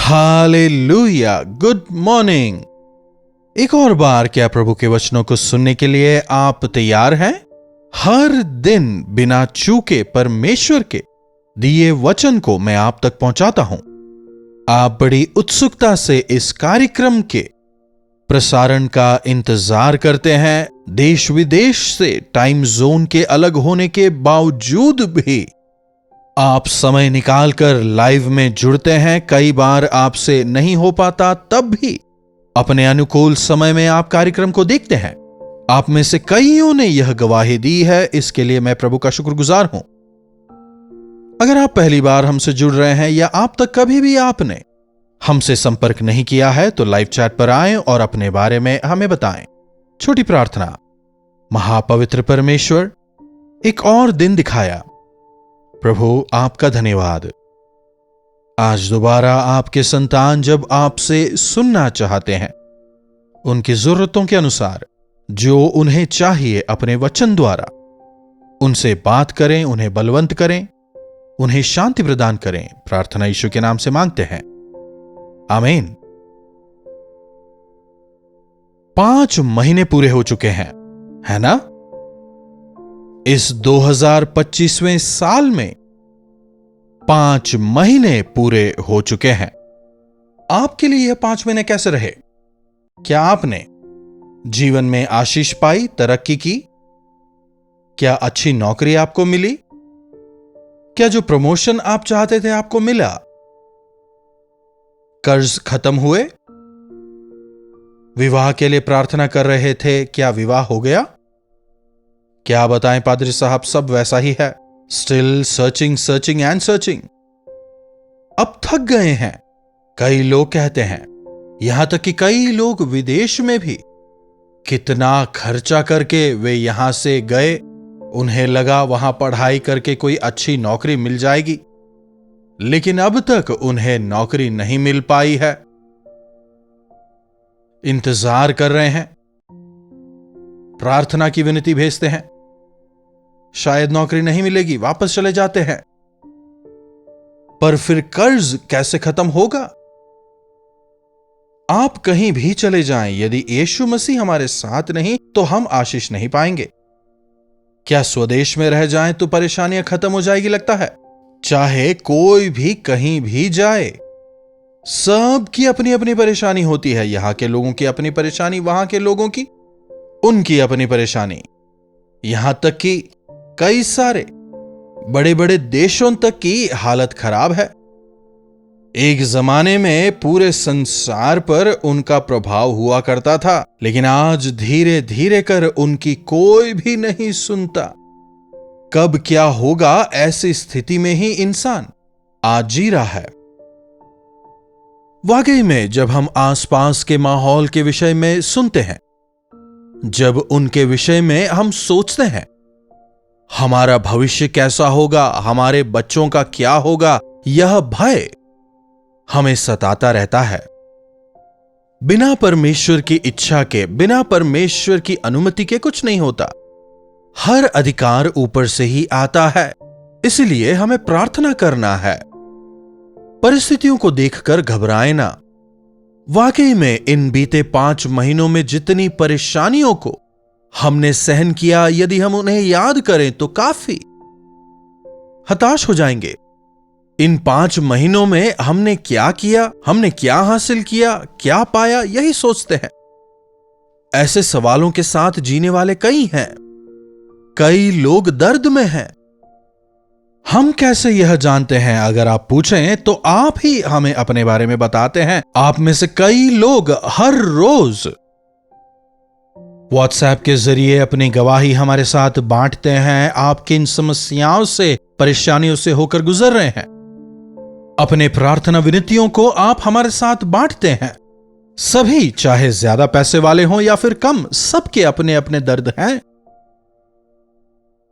Hallelujah, good morning. एक और बार क्या प्रभु के वचनों को सुनने के लिए आप तैयार हैं? हर दिन बिना चूके परमेश्वर के दिए वचन को मैं आप तक पहुंचाता हूं। आप बड़ी उत्सुकता से इस कार्यक्रम के प्रसारण का इंतजार करते हैं। देश विदेश से टाइम जोन के अलग होने के बावजूद भी आप समय निकालकर लाइव में जुड़ते हैं। कई बार आपसे नहीं हो पाता, तब भी अपने अनुकूल समय में आप कार्यक्रम को देखते हैं। आप में से कईयों ने यह गवाही दी है, इसके लिए मैं प्रभु का शुक्रगुजार हूं। अगर आप पहली बार हमसे जुड़ रहे हैं या आप तक कभी भी आपने हमसे संपर्क नहीं किया है तो लाइव चैट पर आएं और अपने बारे में हमें बताएं। छोटी प्रार्थना। महापवित्र परमेश्वर, एक और दिन दिखाया। प्रभु आपका धन्यवाद। आज दोबारा आपके संतान जब आपसे सुनना चाहते हैं, उनकी जरूरतों के अनुसार जो उन्हें चाहिए अपने वचन द्वारा उनसे बात करें, उन्हें बलवंत करें, उन्हें शांति प्रदान करें। प्रार्थना यीशु के नाम से मांगते हैं, आमीन। 5 महीने पूरे हो चुके हैं, है ना? इस 2025वें साल में 5 महीने पूरे हो चुके हैं। आपके लिए यह 5 महीने कैसे रहे? क्या आपने जीवन में आशीष पाई, तरक्की की? क्या अच्छी नौकरी आपको मिली? क्या जो प्रमोशन आप चाहते थे आपको मिला? कर्ज खत्म हुए? विवाह के लिए प्रार्थना कर रहे थे, क्या विवाह हो गया? क्या बताएं पादरी साहब, सब वैसा ही है। Still searching searching and searching. अब थक गए हैं, कई लोग कहते हैं। यहां तक कि कई लोग विदेश में भी कितना खर्चा करके वे यहां से गए। उन्हें लगा वहां पढ़ाई करके कोई अच्छी नौकरी मिल जाएगी, लेकिन अब तक उन्हें नौकरी नहीं मिल पाई है। इंतजार कर रहे हैं, प्रार्थना की विनती भेजते हैं, शायद नौकरी नहीं मिलेगी, वापस चले जाते हैं। पर फिर कर्ज कैसे खत्म होगा? आप कहीं भी चले जाएं, यदि यीशु मसीह हमारे साथ नहीं तो हम आशीष नहीं पाएंगे। क्या स्वदेश में रह जाएं तो परेशानियां खत्म हो जाएगी लगता है? चाहे कोई भी कहीं भी जाए, सबकी अपनी अपनी परेशानी होती है। यहां के लोगों की अपनी परेशानी, वहां के लोगों की उनकी अपनी परेशानी, यहां तक कि कई सारे बड़े बड़े देशों तक की हालत खराब है। एक जमाने में पूरे संसार पर उनका प्रभाव हुआ करता था, लेकिन आज धीरे धीरे कर उनकी कोई भी नहीं सुनता। कब क्या होगा, ऐसी स्थिति में ही इंसान आज जी रहा है। वाकई में जब हम आसपास के माहौल के विषय में सुनते हैं, जब उनके विषय में हम सोचते हैं, हमारा भविष्य कैसा होगा, हमारे बच्चों का क्या होगा, यह भय हमें सताता रहता है। बिना परमेश्वर की इच्छा के, बिना परमेश्वर की अनुमति के कुछ नहीं होता। हर अधिकार ऊपर से ही आता है, इसलिए हमें प्रार्थना करना है। परिस्थितियों को देखकर घबराए ना। वाकई में इन बीते 5 महीनों में जितनी परेशानियों को हमने सहन किया, यदि हम उन्हें याद करें तो काफी हताश हो जाएंगे। इन 5 महीनों में हमने क्या किया, हमने क्या हासिल किया, क्या पाया, यही सोचते हैं। ऐसे सवालों के साथ जीने वाले कई हैं। कई लोग दर्द में हैं। हम कैसे यह जानते हैं? अगर आप पूछें तो आप ही हमें अपने बारे में बताते हैं। आप में से कई लोग हर रोज व्हाट्सएप के जरिए अपनी गवाही हमारे साथ बांटते हैं। आप किन समस्याओं से, परेशानियों से होकर गुजर रहे हैं, अपने प्रार्थना विनतियों को आप हमारे साथ बांटते हैं। सभी, चाहे ज्यादा पैसे वाले हों या फिर कम, सबके अपने अपने दर्द हैं।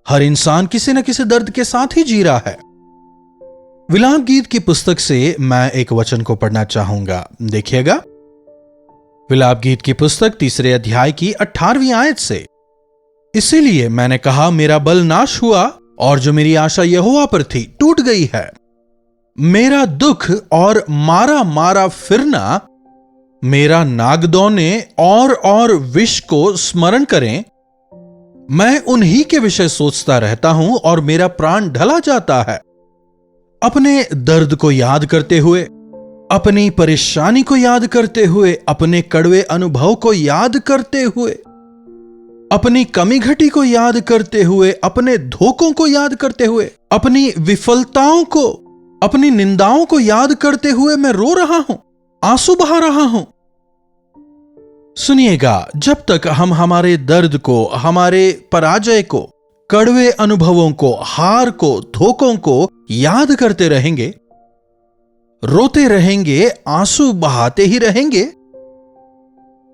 हर इंसान किसी न किसी दर्द के साथ ही जी रहा है। विलाप गीत की पुस्तक से मैं एक वचन को पढ़ना चाहूंगा, देखिएगा। विलाप गीत की पुस्तक 3 अध्याय की 18वीं आयत से, इसीलिए मैंने कहा मेरा बल नाश हुआ और जो मेरी आशा यहोवा पर थी टूट गई है। मेरा दुख और मारा मारा फिरना मेरा नागदौने और विष को स्मरण करें, मैं उन्हीं के विषय सोचता रहता हूं और मेरा प्राण ढला जाता है। अपने दर्द को याद करते हुए, अपनी परेशानी को याद करते हुए, अपने कड़वे अनुभव को याद करते हुए, अपनी कमी घटी को याद करते हुए, अपने धोखों को याद करते हुए, अपनी विफलताओं को, अपनी निंदाओं को याद करते हुए मैं रो रहा हूं, आंसू बहा रहा हूं। सुनिएगा, जब तक हम हमारे दर्द को, हमारे पराजय को, कड़वे अनुभवों को, हार को, धोखों को याद करते रहेंगे, रोते रहेंगे, आंसू बहाते ही रहेंगे,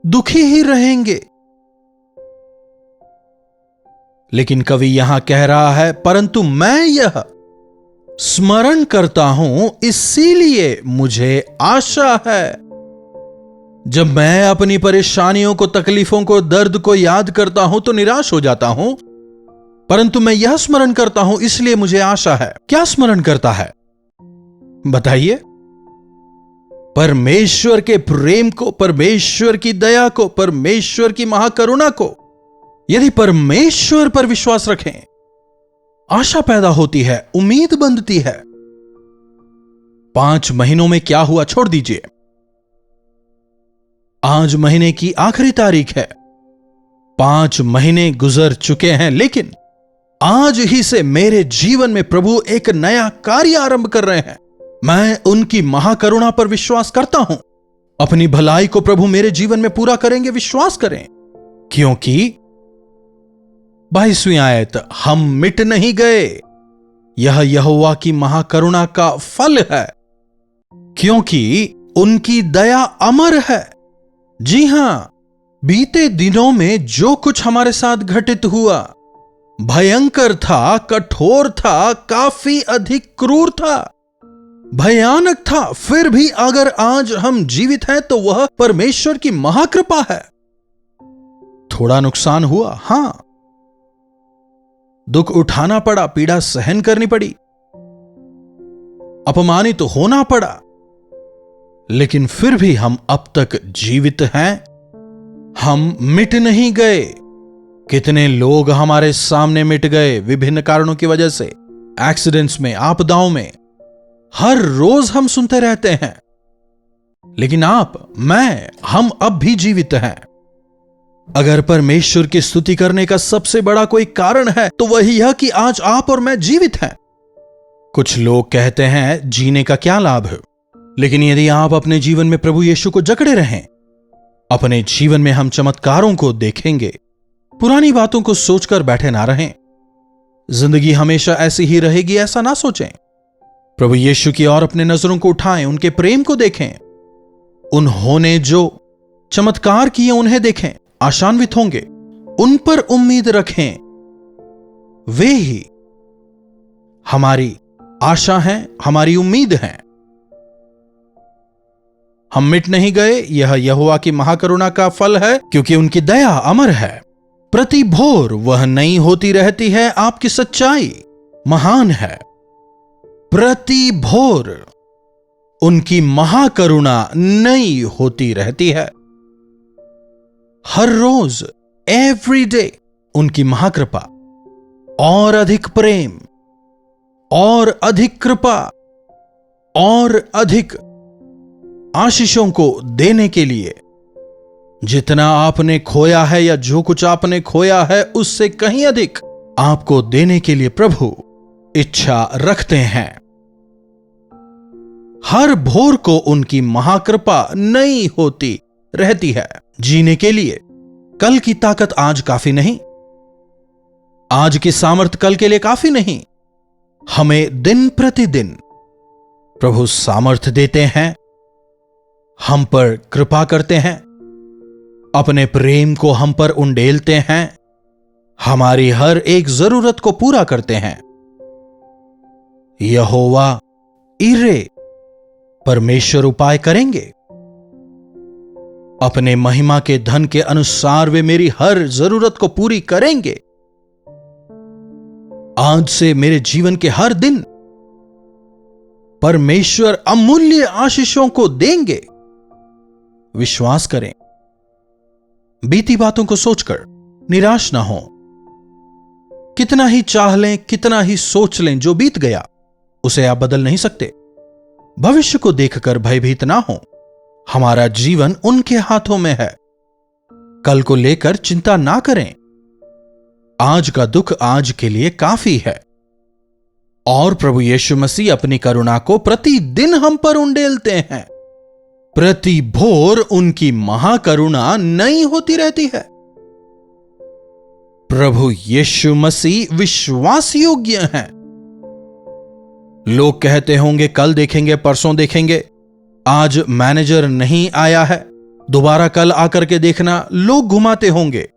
दुखी ही रहेंगे। लेकिन कवि यहां कह रहा है, परंतु मैं यह स्मरण करता हूं, इसीलिए मुझे आशा है। जब मैं अपनी परेशानियों को, तकलीफों को, दर्द को याद करता हूं तो निराश हो जाता हूं, परंतु मैं यह स्मरण करता हूं इसलिए मुझे आशा है। क्या स्मरण करता है बताइए? परमेश्वर के प्रेम को, परमेश्वर की दया को, परमेश्वर की महाकरुणा को। यदि परमेश्वर पर विश्वास रखें, आशा पैदा होती है, उम्मीद बंधती है। 5 महीनों में क्या हुआ छोड़ दीजिए, आज महीने की आखिरी तारीख है, 5 महीने गुजर चुके हैं, लेकिन आज ही से मेरे जीवन में प्रभु एक नया कार्य आरंभ कर रहे हैं। मैं उनकी महाकरुणा पर विश्वास करता हूं। अपनी भलाई को प्रभु मेरे जीवन में पूरा करेंगे, विश्वास करें, क्योंकि 22वीं आयत, हम मिट नहीं गए, यह यहोवा की महाकरुणा का फल है, क्योंकि उनकी दया अमर है। जी हां, बीते दिनों में जो कुछ हमारे साथ घटित हुआ भयंकर था, कठोर था, काफी अधिक क्रूर था, भयानक था, फिर भी अगर आज हम जीवित हैं तो वह परमेश्वर की महाकृपा है। थोड़ा नुकसान हुआ, हां, दुख उठाना पड़ा, पीड़ा सहन करनी पड़ी, अपमानित होना पड़ा, लेकिन फिर भी हम अब तक जीवित हैं, हम मिट नहीं गए। कितने लोग हमारे सामने मिट गए विभिन्न कारणों की वजह से, एक्सीडेंट्स में, आपदाओं में, हर रोज हम सुनते रहते हैं, लेकिन आप, मैं, हम अब भी जीवित हैं। अगर परमेश्वर की स्तुति करने का सबसे बड़ा कोई कारण है तो वही यह कि आज आप और मैं जीवित हैं। कुछ लोग कहते हैं जीने का क्या लाभ है, लेकिन यदि आप अपने जीवन में प्रभु यीशु को जकड़े रहें, अपने जीवन में हम चमत्कारों को देखेंगे। पुरानी बातों को सोचकर बैठे ना रहें। जिंदगी हमेशा ऐसी ही रहेगी ऐसा ना सोचें। प्रभु यीशु की ओर अपने नजरों को उठाएं, उनके प्रेम को देखें, उन्होंने जो चमत्कार किए उन्हें देखें, आशान्वित होंगे, उन पर उम्मीद रखें। वे ही हमारी आशा हैं, हमारी उम्मीद हैं। हम मिट नहीं गए, यह यहोवा की महाकरुणा का फल है, क्योंकि उनकी दया अमर है। प्रति भोर वह नई होती रहती है, आपकी सच्चाई महान है। प्रति भोर उनकी महाकरुणा नई होती रहती है। हर रोज, एवरी डे, उनकी महाकृपा और अधिक प्रेम और अधिक कृपा और अधिक आशीषों को देने के लिए, जितना आपने खोया है या जो कुछ आपने खोया है उससे कहीं अधिक आपको देने के लिए प्रभु इच्छा रखते हैं। हर भोर को उनकी महाकृपा नई होती रहती है। जीने के लिए कल की ताकत आज काफी नहीं, आज की सामर्थ कल के लिए काफी नहीं। हमें दिन प्रतिदिन प्रभु सामर्थ देते हैं, हम पर कृपा करते हैं, अपने प्रेम को हम पर उंडेलते हैं, हमारी हर एक जरूरत को पूरा करते हैं। यहोवा इरे, परमेश्वर उपाय करेंगे। अपने महिमा के धन के अनुसार वे मेरी हर जरूरत को पूरी करेंगे। आज से मेरे जीवन के हर दिन परमेश्वर अमूल्य आशीषों को देंगे। विश्वास करें। बीती बातों को सोचकर निराश ना हो। कितना ही चाह लें, कितना ही सोच लें, जो बीत गया उसे आप बदल नहीं सकते। भविष्य को देखकर भयभीत ना हो। हमारा जीवन उनके हाथों में है। कल को लेकर चिंता ना करें। आज का दुख आज के लिए काफी है। और प्रभु यीशु मसीह अपनी करुणा को प्रतिदिन हम पर उंडेलते हैं। प्रति भोर उनकी महाकरुणा नई होती रहती है। प्रभु यीशु मसीह विश्वास योग्य हैं। लोग कहते होंगे कल देखेंगे, परसों देखेंगे, आज मैनेजर नहीं आया है, दोबारा कल आकर के देखना। लोग घुमाते होंगे,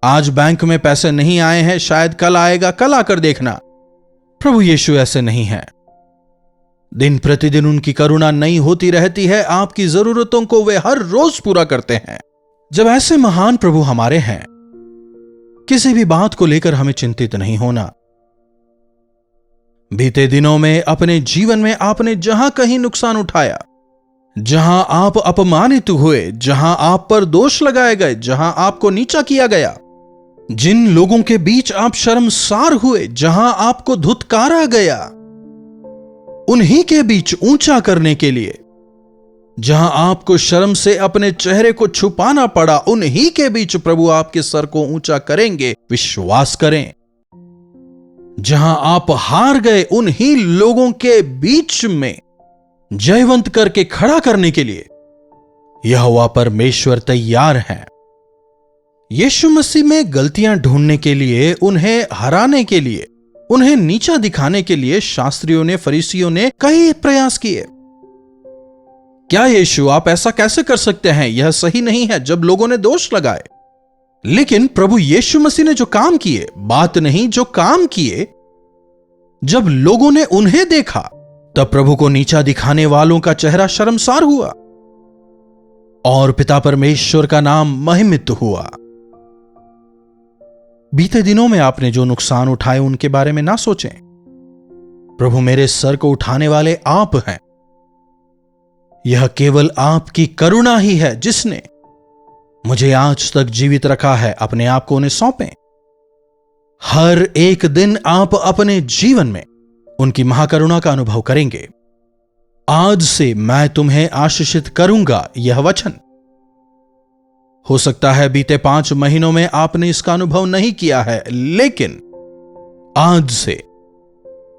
आज बैंक में पैसे नहीं आए हैं, शायद कल आएगा, कल आकर देखना। प्रभु यीशु ऐसे नहीं है। दिन प्रतिदिन उनकी करुणा नई होती रहती है। आपकी जरूरतों को वे हर रोज पूरा करते हैं। जब ऐसे महान प्रभु हमारे हैं, किसी भी बात को लेकर हमें चिंतित नहीं होना। बीते दिनों में अपने जीवन में आपने जहां कहीं नुकसान उठाया, जहां आप अपमानित हुए, जहां आप पर दोष लगाए गए, जहां आपको नीचा किया गया, जिन लोगों के बीच आप शर्मसार हुए, जहां आपको धुतकारा गया, उन्हीं के बीच ऊंचा करने के लिए, जहां आपको शर्म से अपने चेहरे को छुपाना पड़ा, उन्हीं के बीच प्रभु आपके सर को ऊंचा करेंगे। विश्वास करें। जहां आप हार गए, उन्हीं लोगों के बीच में जयवंत करके खड़ा करने के लिए यहोवा परमेश्वर तैयार है। यीशु मसीह में गलतियां ढूंढने के लिए, उन्हें हराने के लिए, उन्हें नीचा दिखाने के लिए शास्त्रियों ने, फरीसियों ने कई प्रयास किए। क्या यीशु, आप ऐसा कैसे कर सकते हैं? यह सही नहीं है। जब लोगों ने दोष लगाए, लेकिन प्रभु यीशु मसीह ने जो काम किए, बात नहीं, जो काम किए, जब लोगों ने उन्हें देखा, तब प्रभु को नीचा दिखाने वालों का चेहरा शर्मसार हुआ और पिता परमेश्वर का नाम महिमित हुआ। बीते दिनों में आपने जो नुकसान उठाए, उनके बारे में ना सोचें। प्रभु, मेरे सर को उठाने वाले आप हैं। यह केवल आपकी करुणा ही है जिसने मुझे आज तक जीवित रखा है। अपने आप को उन्हें सौंपें। हर एक दिन आप अपने जीवन में उनकी महाकरुणा का अनुभव करेंगे। आज से मैं तुम्हें आशीषित करूंगा, यह वचन। हो सकता है बीते 5 महीनों में आपने इसका अनुभव नहीं किया है, लेकिन आज से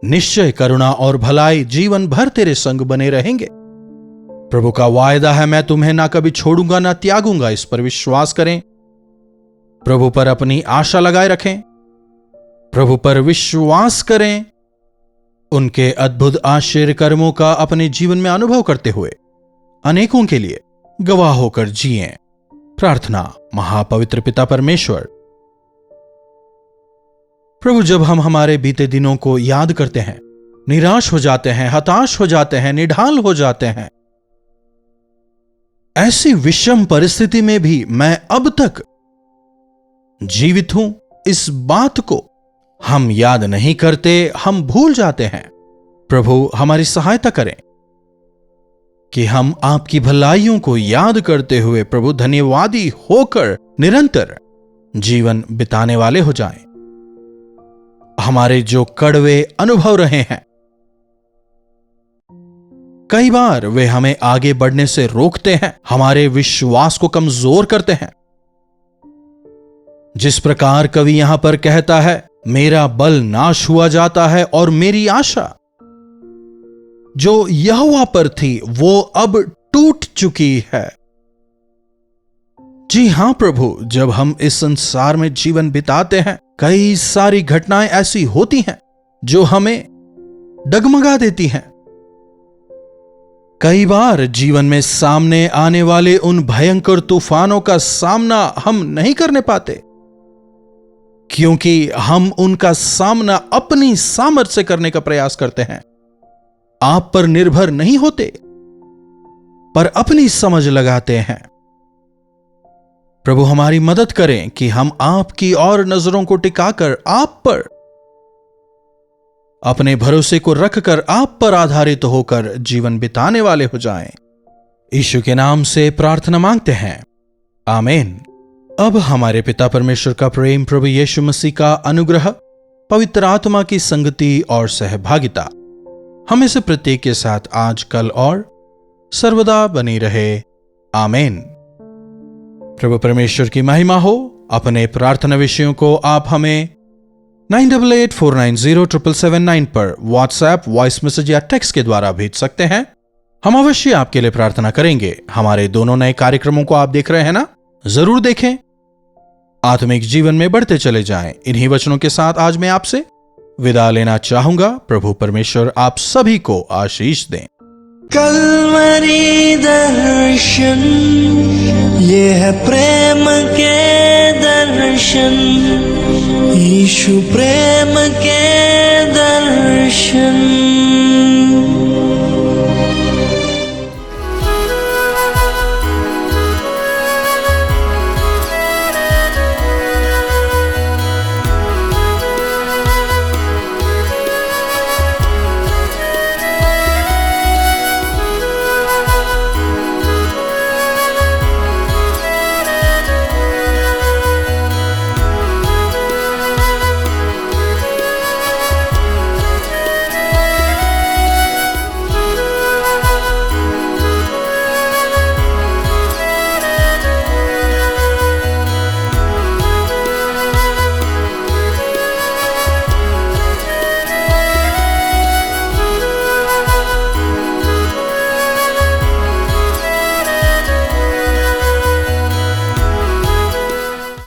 निश्चय करुणा और भलाई जीवन भर तेरे संग बने रहेंगे। प्रभु का वायदा है, मैं तुम्हें ना कभी छोड़ूंगा ना त्यागूंगा। इस पर विश्वास करें। प्रभु पर अपनी आशा लगाए रखें। प्रभु पर विश्वास करें। उनके अद्भुत आश्चर्य कर्मों का अपने जीवन में अनुभव करते हुए अनेकों के लिए गवाह होकर जिएं। प्रार्थना। महापवित्र पिता परमेश्वर, प्रभु, जब हम हमारे बीते दिनों को याद करते हैं, निराश हो जाते हैं, हताश हो जाते हैं, निढाल हो जाते हैं, ऐसी विषम परिस्थिति में भी मैं अब तक जीवित हूं, इस बात को हम याद नहीं करते, हम भूल जाते हैं। प्रभु, हमारी सहायता करें कि हम आपकी भलाइयों को याद करते हुए प्रभु धन्यवादी होकर निरंतर जीवन बिताने वाले हो जाएं। हमारे जो कड़वे अनुभव रहे हैं, कई बार वे हमें आगे बढ़ने से रोकते हैं, हमारे विश्वास को कमजोर करते हैं। जिस प्रकार कवि यहां पर कहता है, मेरा बल नाश हुआ जाता है और मेरी आशा जो यहोवा पर थी वो अब टूट चुकी है। जी हां प्रभु, जब हम इस संसार में जीवन बिताते हैं, कई सारी घटनाएं ऐसी होती हैं जो हमें डगमगा देती हैं। कई बार जीवन में सामने आने वाले उन भयंकर तूफानों का सामना हम नहीं करने पाते, क्योंकि हम उनका सामना अपनी सामर्थ्य से करने का प्रयास करते हैं। आप पर निर्भर नहीं होते, पर अपनी समझ लगाते हैं। प्रभु, हमारी मदद करें कि हम आपकी और नजरों को टिकाकर आप पर अपने भरोसे को रखकर आप पर आधारित होकर जीवन बिताने वाले हो जाएं। यीशु के नाम से प्रार्थना मांगते हैं, आमीन। अब हमारे पिता परमेश्वर का प्रेम, प्रभु यीशु मसीह का अनुग्रह, पवित्र आत्मा की संगति और सहभागिता हमें से प्रत्येक के साथ आज, कल और सर्वदा बनी रहे, आमीन। प्रभु परमेश्वर की महिमा हो। अपने प्रार्थना विषयों को आप हमें 9884907779 पर व्हाट्सएप, वॉइस मैसेज या टेक्स्ट के द्वारा भेज सकते हैं। हम अवश्य आपके लिए प्रार्थना करेंगे। हमारे दोनों नए कार्यक्रमों को आप देख रहे हैं ना? जरूर देखें। आत्मिक जीवन में बढ़ते चले जाएं। इन्हीं वचनों के साथ आज मैं आपसे विदा लेना चाहूंगा। प्रभु परमेश्वर आप सभी को आशीष दें। कल्वरी दर्शन, ये है प्रेम के दर्शन, यीशु प्रेम के दर्शन।